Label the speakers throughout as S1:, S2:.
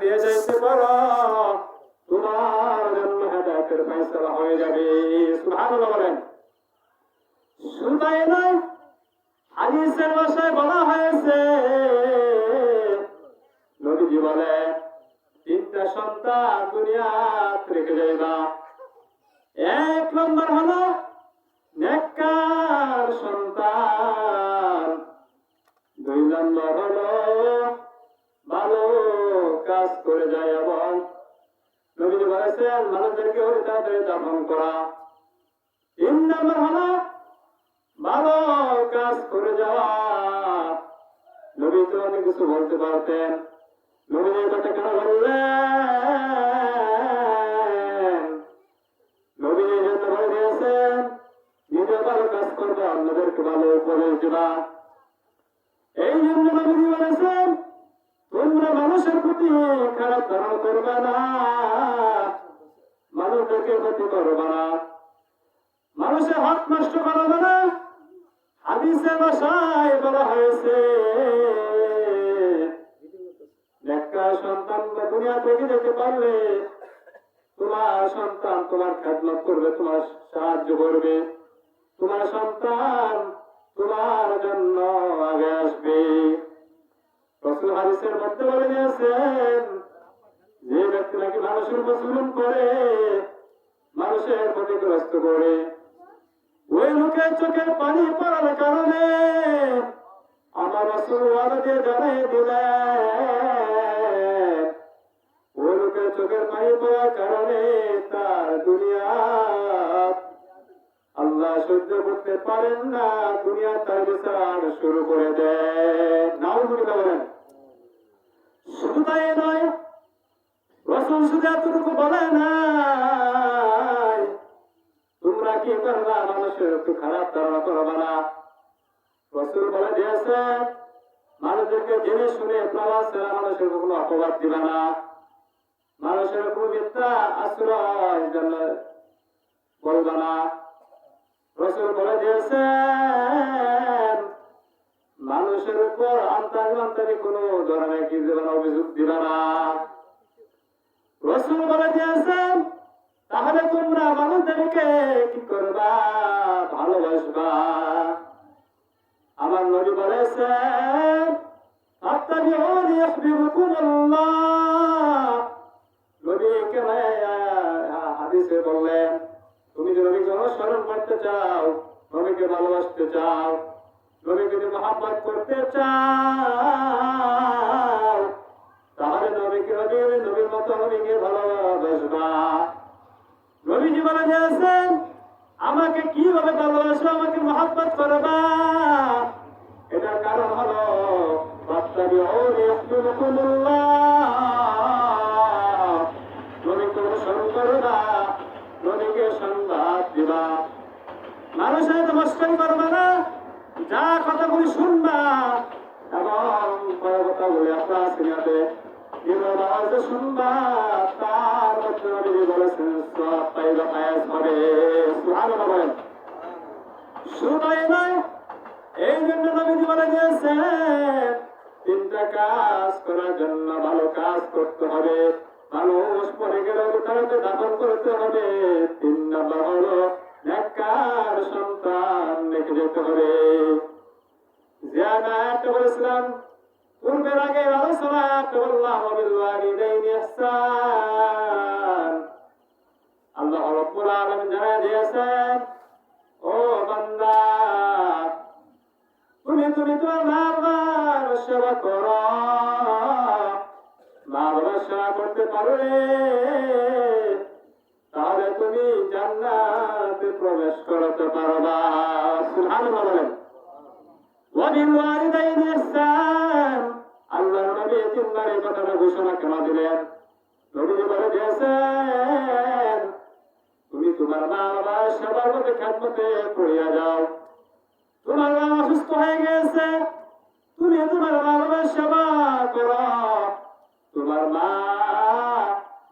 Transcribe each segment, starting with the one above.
S1: নিয়ে যাইতে পারো তোমার জন্য হেদায়েতের ফয়সালা হয়ে যাবে। সুবহানাল্লাহ বলেন। শুধু তাই নয়, হাদিসের ভাষায় বলা হয়েছে, নবীজি বলে 3টা সন্তান দুনিয়াতে রেখে যাইবা। 1 নম্বর হলো নেককার সন্তান, 2 নম্বর হলো ভালো কাজ করে যায় এবং নবীজি বলেছেন মানুষদেরকে ওই তাড়াতাড়ি দাফন করা। 3 নম্বর হলো ভালো কাজ করে যাওয়া। নবী তো অনেক কিছু বলতে পারতেন, নবী এই কথা কেন বললেন? নবী যেহেতু বলে দিয়েছেন নিজে ভালো কাজ করবে, অন্যদেরকে ভালো উপদেশ দিবা। এই জন্য নবী বলেছেন তোমরা মানুষের প্রতি খারাপ ধারণা করবে না, মানুষদেরকে ক্ষতি করবে না, মানুষের হক নষ্ট করবে না। হাদিসের ভাষায় বলা হয়েছে নেককার সন্তান দুনিয়া থেকে যেতে পারলে তোমার সন্তান তোমার খেদমত করবে, তোমার সাহায্য করবে, তোমার সন্তান তোমার জন্য আগে আসবে। রাসূল হাদিসের মধ্যে বলে দিয়েছেন যে ব্যক্তি নাকি মানুষের উপর জুলুম করে, মানুষের ক্ষতিগ্রস্ত করে, ওই লোকের চোখের পানি পড়ার কারণে আমার রাসূল ওয়াদা দিয়ে জানিয়ে দিলেন ওই লোকের চোখের পানি পড়ার কারণে তার দুনিয়া আল্লাহ সহ্য করতে পারেন না, দুনিয়া তার বিচার শুরু করে দেন। নাউযুবিল্লাহ বলেন। শুধু তাই নয়, রাসূল শুধু এতটুকু বলে নাই তোমরা কি করবা মানুষের একটু খারাপ ধারণা করবা না। রাসূল বলে দিয়েছে মানুষদেরকে জেনে শুনে প্রবাস ছাড়া মানুষের কোনো অপবাদ দিবা না, মানুষের কোনো মিথ্যা আশ্রয় জন্য বলবা না। রাসূল বলে দিয়েছেন মানুষের উপর আন্তরিক কোনো ধরনের কি দিবা না, অভিযোগ দিবা না। রাসূল বলে দিয়েছেন তাহলে তোমরা মানুষদেরকে কি করবা, ভালোবাসবা। আমার নবী বলেছেন আত্তাবিউনি ইউহিব্বুকুমুল্লাহ। নবী হাদিসে বললেন তুমি যদি নবীকে অনুসরণ করতে চাও, নবীকে ভালোবাসতে চাও, নবীকে যদি মহব্বত করতে চাও তাহলে নবীর মতো নবীকে ভালোবাসবা। নবীজি বলে দিয়েছেন আমাকে কিভাবে ভালোবাসবা, আমাকে মহব্বত করবা, এটার কারণ হলো ফাত্তাবিউনি ইউহিব্বুকুমুল্লাহ। নবীকে অনুসরণ করবা, নবীকে সংবাদ দিবা, মানুষের নমস্কার করবা না, যা কথাগুলি শুনবা এবং কথাগুলি আপনার সিনেমাতে যেভাবে শুনবা তার মধ্যে নবী বলেছেন সওয়াব পাইবা, ফায়েজ হবে। সুবহানাল্লাহ বলেন। শুধু তাই নয়, এই জন্য নবীজি বলে দিয়েছেন 3টা কাজ করার জন্য ভালো কাজ করতে হবে, মানুষ পরে গেলে তাকে দাফন করতে হবে। 3 নম্বর হলো নেককার সন্তান রেখে যেতে হবে। যে আয়াতটা বলেছিলাম পূর্বের আগে আলোচনা, আল্লাহু বিল ওয়ালিদাইনি ইহসান, আল্লাহ রাব্বুল আলামিন জানিয়ে দিয়েছেন ও বান্দা তুমি তোমার মা বাবার সেবা করো, মা বাবার সেবা করতে পারলে তাহলে তুমি জান্নাতে প্রবেশ করতে পারবা। সুবহানাল্লাহ বলেন। ওয়াবিল ওয়ালিদাইনি ইহসান, আল্লাহর নবী 3বার এই কথাটা ঘোষণা কেন দিলেন? নবীজি বলে দিয়েছেন তুমি তোমার মা বাবার সেবার মধ্যে খেদমতে পড়িয়া যাও। তোমার মা অসুস্থ হয়ে গেছে, তুমি তোমার মা বাবার সেবা করো, তোমার মা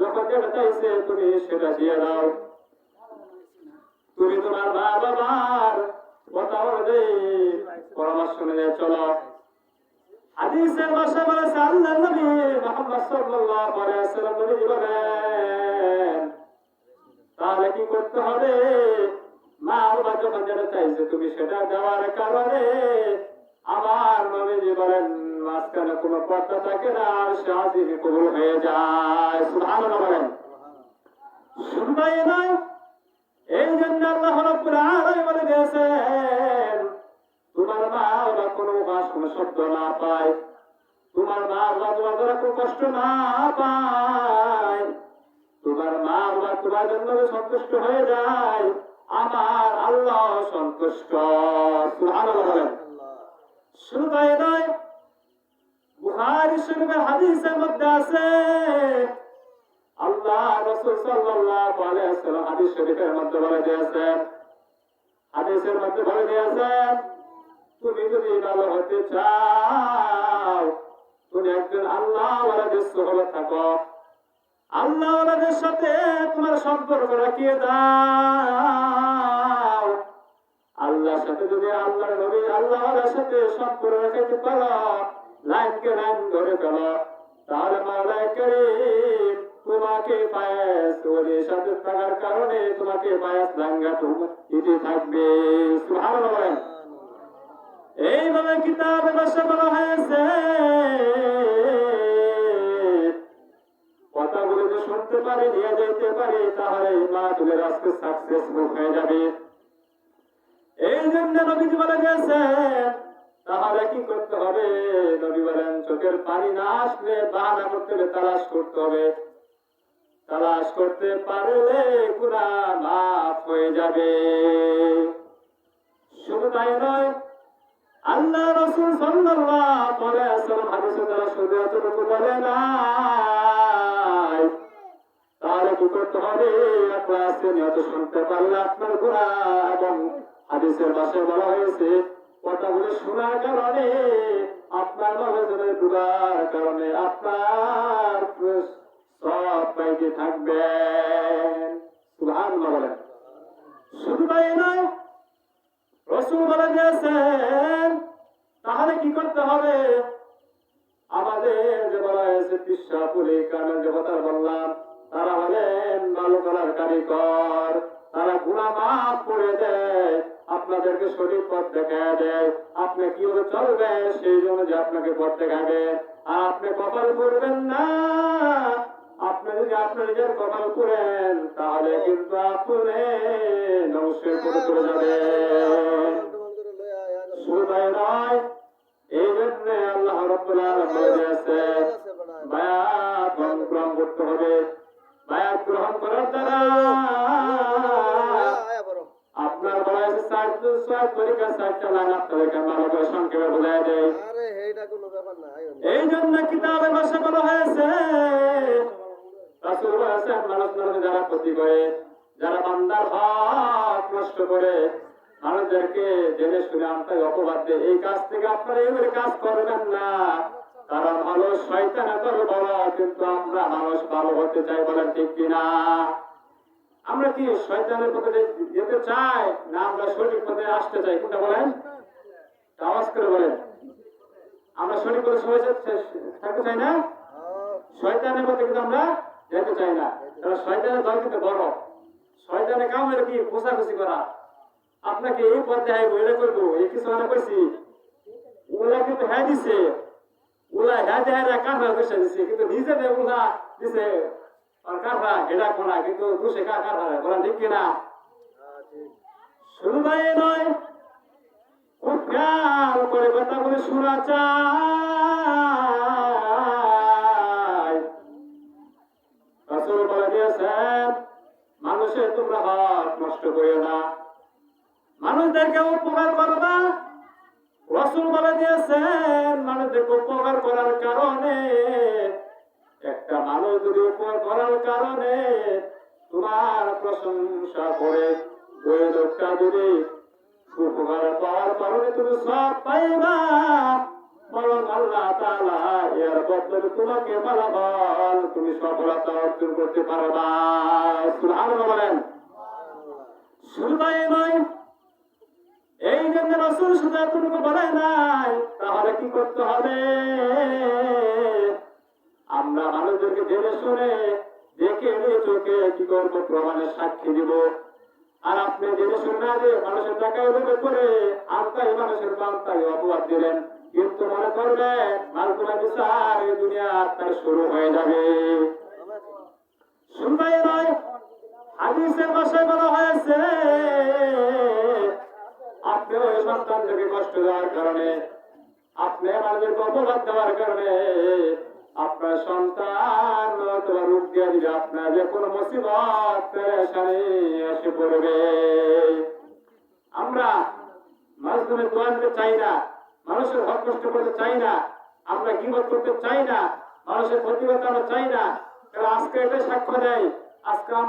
S1: যখন যেটা চাইছে তুমি সেটা দিয়ে দাও, তুমি তোমার মা বাবার কথা অনুযায়ী পরামর্শ নিয়ে চলো। হাদিসের ভাষা বলেছে আল্লাহর নবী মুহাম্মদ সাল্লাল্লাহু আলাইহি ওয়াসাল্লাম নবী বলেন, তাহলে কি করতে হবে? মা বাবা যখন যেটা চাইছে তুমি সেটা দেওয়ার কারণে আমার নবীজি বলেন মাঝখানে কোনো পর্দা থাকে না, আর শাদী কবুল হয়ে যায়। সুবহানাল্লাহ বলেন। শুধু তাই নয়, এই জন্য আল্লাহ রাব্বুল আলামিন বলে দিয়েছেন তোমার মা বাবা কোনো বাস কোনো শব্দ না পায়, তোমার মা বাবা তোমার দ্বারা কোনো কষ্ট না পায়, তোমার মা বাবা তোমার জন্য সন্তুষ্ট হয়ে যায়, আমার আল্লাহ সন্তুষ্ট। সুবহানাল্লাহ বলেন। শুধু তাই নয়, বুখারী শরীফের হাদিসের মধ্যে আছে আল্লাহ রাসূল সাল্লাল্লাহু আলাইহি ওয়াসাল্লাম হাদিস শরীফের মধ্যে বলে দিয়েছেন, হাদিসের মধ্যে বলে দিয়েছেন তুমি যদি ভালো হতে চাও তুমি একজন আল্লাহওয়ালাদের সহবত থাকো, আল্লাহওয়ালাদের সাথে তোমার সম্পর্ক রাখিয়ে দাও। আল্লাহর সাথে যদি আল্লাহর নবী আল্লাহওয়ালার সাথে সম্পর্ক রাখতে পারো, লাইনকে লাইন ধরে ফেলো, তাহলে মাওলানা কারীম তোমাকে পায়েস ওদের সাথে থাকার কারণে তোমাকে পায়েস ভাঙ্গা দিতে থাকবে। সুবহানাল্লাহ। এইভাবে কিতাবে ভাষা বলা হয়েছে, কথাগুলো যদি শুনতে পারে নিয়ে যেতে পারে তাহলে মাহফিলের আজকে সাকসেসফুল হয়ে যাবে। এই জন্য নবীজি বলে গেছেন তাহলে কি করতে হবে? নবী বলেন চোখের পানি না আসলে বাহানা করতে হবে, তালাশ করতে হবে, তালাশ করতে পারলে গুনাহ মাফ হয়ে যাবে। শুধু তাই নয়, আল্লাহ রাসূল সাল্লাল্লাহু আলাইহি ওয়াসাল্লাম হাদিসে তারা শুধু এতটুকু বলে নাই, তাহলে কি করতে হবে? আপনার নিয়ত শুনতে পারলে আপনার গুনাহ, এবং হাদিসের ভাষায় বলা হয়েছে কথাগুলো শোনার কারণে আপনার মগজে ঢোকার কারণে আপনার সব পাইতে থাকবেন। সুবহানাল্লাহ বলেন। শুধু তাই নয়, রাসূল বলে দিয়েছেন তাহলে কি করতে হবে? আমাদের যে বলা হয়েছে পিসাপুলি কামেল যে কথা বললাম, তারা হলেন ভালো করার কারিগর, তারা গুনাহ মাফ করে দেয়, আপনাদেরকে সঠিক পথ দেখায় দেয়, আপনি কিভাবে চলবেন সেই জন্য যে আপনাকে পথ দেখাবে। আর আপনি কপাল করবেন না, আপনি যদি আপনার নিজের কপাল করেন তাহলে কিন্তু আপনি নমস্কার করে চলে যাবেন। শুধু তাই নয়, এই জন্য আল্লাহ রাব্বুল আলামিন বলেছে বায়াত গ্রহণ করতে হবে। বায়াত গ্রহণ করার দ্বারা আপনার বয়স 60 তরিকা 60 চালান আপনাদেরকে ভালো করে সংক্ষেপে বোঝায় দেয়। এই জন্য কিতাবের ভাষা বলা হয়েছে রাসূল বলেছেন মানুষ যারা ক্ষতি করে, যারা বান্দার হক নষ্ট করে, মানুষদেরকে জেনে শুনে আনতে অপবাদ দেয়, এই কাজ থেকে আপনারা এবারে কাজ করবেন না, কারণ ভালো শয়তান এত বড়, কিন্তু আমরা মানুষ ভালো হতে চাই, বলেন ঠিক কিনা? আমরা কি শয়তানের পথে যেতে চাই না আমরা সঠিক পথে আসতে চাই? কোনটা বলেন? আওয়াজ করে বলেন। আমরা সঠিক পথে সবাই থাকতে চাই না, শয়তানের পথে কিন্তু আমরা যেতে চাই না, কারণ শয়তানের দল কিন্তু বড়। শয়তানের কাম হলো কি? খোঁচাখুচি করা, আপনাকে এই পথ দেখাইব, এটা করবো, এই কিছু মনে করছি, ওলা কিন্তু হ্যাঁ দিছে, ওলা হ্যাঁ দেখায় কাঁথা বসে দিছে, কিন্তু নিজে ওলা দিছে আর কাঁথা হেডা কোনা, কিন্তু দুষে কাঁথা বলা ঠিক কিনা? শুধু তাই নয়, খুব খেয়াল করে কথাগুলি শোনা চাই। রাসূল বলে দিয়েছেন মানুষের তোমরা হক নষ্ট করিও না, মানুষদেরকে উপকার করো না। রাসূল বলে দিয়েছেন মানুষদেরকে উপকার করার কারণে, একটা মানুষ যদি উপকার করার কারণে তোমার প্রশংসা করে, ওই লোকটা যদি উপকার পাওয়ার কারণে তুমি সব পাইবা, বরং আল্লাহ তাআলা এর বদলে তোমাকে ফলাফল তুমি সফলতা অর্জন করতে পারবা। সুবহানাল্লাহ বলেন। শুধু তাই নয়, এই জন্য রাসূল শুধু এতটুকু বলে নাই, তাহলে কি করতে হবে? আমরা মানুষদেরকে জেনে শুনে দেখে নিয়ে চোখে কি করবো প্রমাণের সাক্ষী দিব। আর আপনি জেনে শুনে না যে মানুষের টাকায় লোভে করে আত্মাই মানুষের বান্তাকে অপবাদ দিলেন, কিন্তু মনে করবেন মালগুলা বিচার এই দুনিয়া আপনার শুরু হয়ে যাবে। শুনবাই নয়, হাদিসের ভাষায় বলা হয়েছে আপনি ওই সন্তানদেরকে কষ্ট দেওয়ার কারণে, আপনি আমাদেরকে অপবাদ দেওয়ার কারণে আপনার সন্তান তোমার রূপ দিয়ে দিবে, আপনার যে কোনো মুসিবত পেরেশানি এসে পড়বে। আমরা মানুষের দোয়া দিতে চাই না, মানুষের হক কষ্ট করতে চাই না, আমরা গীবত করতে চাই না, মানুষের ক্ষতি করতে আমরা চাই না। আজকে এটা সাক্ষ্য দেয়, আজকে আমরা